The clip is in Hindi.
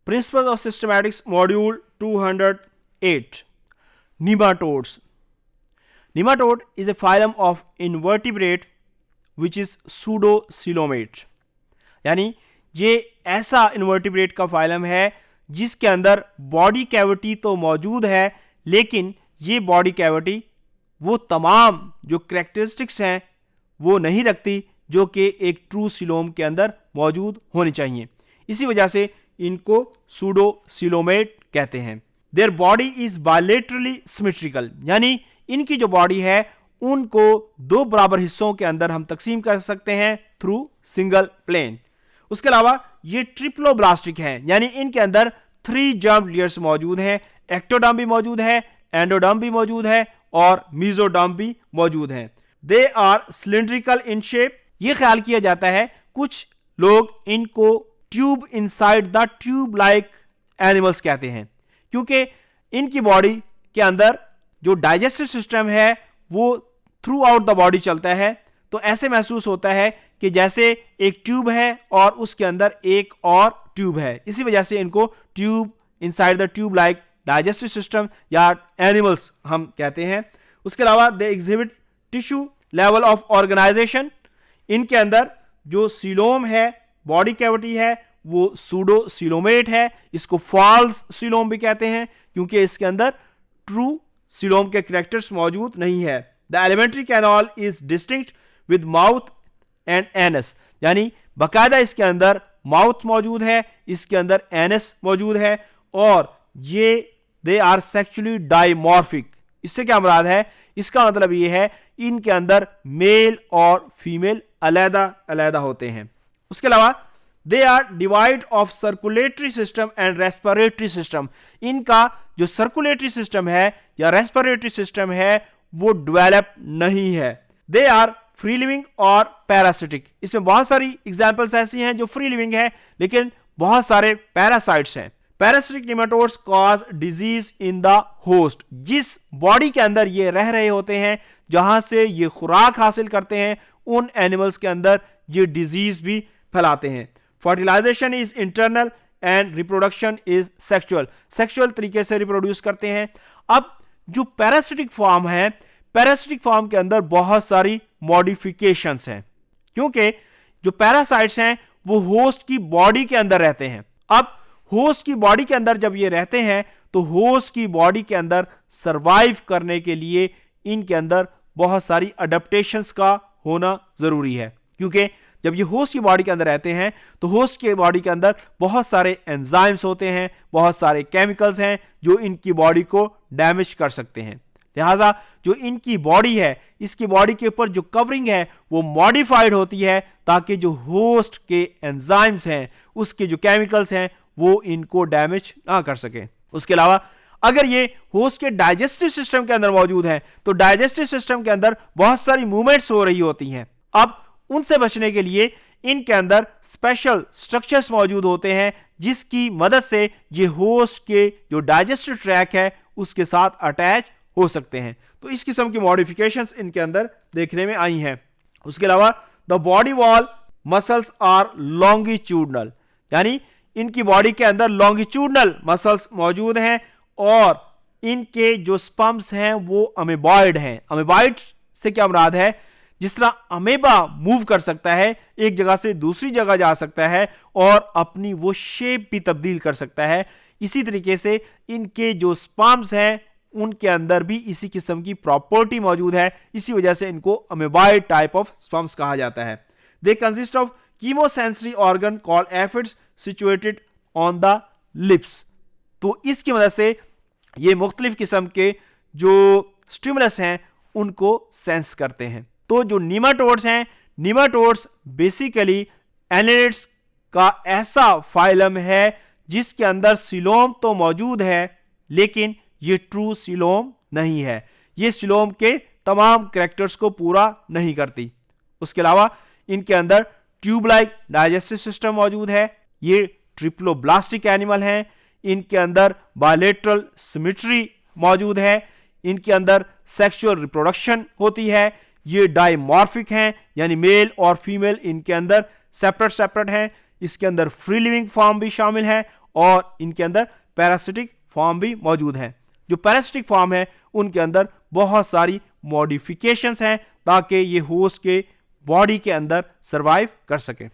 Principles of Systematics, Module 208. Nematodes. Nematode is a phylum of invertebrate which is pseudocoelomate. यानी ये ऐसा इन्वर्टिब्रेट का फाइलम है जिसके अंदर बॉडी कैविटी तो मौजूद है, लेकिन ये बॉडी कैविटी वो तमाम जो कैरेक्टरिस्टिक्स हैं वो नहीं रखती जो कि एक ट्रू सीलोम के अंदर मौजूद होनी चाहिए। इसी वजह से इनको सूडोसीलोमेट कहते हैं। Their body is bilaterally symmetrical, यानी इनकी जो बॉडी है उनको दो बराबर हिस्सों के अंदर हम तकसीम कर सकते हैं थ्रू सिंगल प्लेन। उसके अलावा ये ट्रिप्लोब्लास्टिक हैं, यानी इनके अंदर 3 जर्म लेयर्स मौजूद हैं। एक्टोडर्म भी मौजूद है, एंडोडर्म भी मौजूद है और मीजोडर्म भी मौजूद है। They are cylindrical in shape. ये ख्याल किया जाता है, कुछ लोग इनको tube inside the tube like animals कहते हैं, क्योंकि इनकी बॉडी के अंदर जो डाइजेस्टिव सिस्टम है वो थ्रू आउट द बॉडी चलता है, तो ऐसे महसूस होता है कि जैसे एक ट्यूब है और उसके अंदर एक और ट्यूब है। इसी वजह से इनको tube inside the tube like digestive system या एनिमल्स हम कहते हैं। उसके अलावा they exhibit tissue level of organisation. इनके अंदर जो सीलोम है, बॉडी कैविटी है, वो सूडोसीलोमेट है। इसको फॉल्स सीलोम भी कहते हैं क्योंकि इसके अंदर ट्रू सीलोम के कैरेक्टर्स मौजूद नहीं है। The alimentary canal is distinct with mouth and anus, यानी बाकायदा इसके अंदर माउथ मौजूद है, इसके अंदर एनस मौजूद है और ये दे आर सेक्सुअली डाइमॉर्फिक। इससे क्या मुराद है? इसका मतलब ये है इनके अंदर मेल और फीमेल अलग अलग होते हैं। उसके अलावा they are devoid of circulatory system and respiratory system. इनका जो सर्कुलेटरी सिस्टम है या रेस्पिरेटरी सिस्टम है वो डेवलप नहीं है। दे आर फ्री लिविंग और पैरासिटिक। इसमें बहुत सारी एग्जांपल्स ऐसी हैं जो फ्री लिविंग है, लेकिन बहुत सारे पैरासाइट्स हैं। Parasitic nematodes cause disease in the host. जिस बॉडी के अंदर ये रह रहे होते हैं, जहां से ये खुराक हासिल करते हैं, उन एनिमल्स के अंदर ये डिजीज भी फैलाते हैं। Fertilisation is internal and reproduction is sexual. Sexual तरीके से रिप्रोड्यूस करते हैं। अब जो पैरासिटिक फॉर्म है, पैरासिटिक फॉर्म के अंदर बहुत सारी मॉडिफिकेशंस हैं, क्योंकि जो पैरासाइट्स हैं वो होस्ट की बॉडी के अंदर रहते हैं। अब होस्ट की बॉडी के अंदर जब ये रहते हैं तो होस्ट की बॉडी के अंदर सरवाइव करने के लिए इनके अंदर बहुत सारी अडेप्टेशंस का होना जरूरी है, क्योंकि जब ये होस्ट की बॉडी के अंदर रहते हैं तो होस्ट की बॉडी के अंदर बहुत सारे एंजाइम्स होते हैं, बहुत सारे केमिकल्स हैं जो इनकी बॉडी को डैमेज कर सकते हैं। लिहाजा जो इनकी बॉडी है, इसकी बॉडी के ऊपर जो कवरिंग है वो मॉडिफाइड होती है ताकि जो होस्ट के एंजाइम्स हैं, उसके जो केमिकल्स हैं, वो इनको डैमेज ना कर सके। उसके अलावा अगर ये होस्ट के डाइजेस्टिव सिस्टम के अंदर मौजूद है तो डाइजेस्टिव सिस्टम के अंदर बहुत सारी मूवमेंट्स हो रही होती हैं। अब उनसे बचने के लिए इनके अंदर स्पेशल स्ट्रक्चर्स मौजूद होते हैं जिसकी मदद से ये होस्ट के जो डाइजेस्टिव ट्रैक है उसके साथ अटैच हो सकते हैं। तो इस किस्म की मॉडिफिकेशंस इनके अंदर देखने में आई हैं। उसके अलावा the body wall muscles are longitudinal, यानी इनकी बॉडी के अंदर लॉन्गिट्यूडनल मसल्स मौजूद हैं और इनके जो स्पम्स हैं वो अमेबॉइड हैं। अमेबॉइड से क्या मुराद है? जिस तरह अमेबा मूव कर सकता है, एक जगह से दूसरी जगह जा सकता है और अपनी वो शेप भी तब्दील कर सकता है, इसी तरीके से इनके जो स्पम्स हैं उनके अंदर भी इसी किस्म की प्रॉपर्टी मौजूद है। इसी वजह से इनको अमेबॉइड टाइप ऑफ स्पम्स कहा जाता है। They consist of chemosensory organ called aphids situated on the lips. तो इसकी मदद से ये मुख्तलिफ किस्म के जो स्टिमुलस हैं उनको सेंस करते हैं। तो जो नीमाटोड्स हैं, नीमाटोड्स बेसिकली एनेलिड्स का ऐसा फाइलम है जिसके अंदर सीलोम तो मौजूद है, लेकिन ये ट्रू सीलोम नहीं है। ये सीलोम के तमाम कैरेक्टर्स को पूरा नहीं करती। उसके अलावा इनके अंदर ट्यूब लाइक डाइजेस्टिव सिस्टम मौजूद है। ये ट्रिप्लोब्लास्टिक एनिमल हैं। इनके अंदर बायलेटरल सिमेट्री मौजूद है। इनके अंदर सेक्सुअल रिप्रोडक्शन होती है। ये डाइमॉर्फिक हैं, यानी मेल और फीमेल इनके अंदर सेपरेट हैं। इसके अंदर फ्री लिविंग फॉर्म भी शामिल है और इनके अंदर पैरासिटिक फॉर्म भी मौजूद हैं। जो पैरासिटिक फॉर्म है उनके अंदर बहुत सारी मॉडिफिकेशंस हैं ताकि ये होस्ट के बॉडी के अंदर सरवाइव कर सके।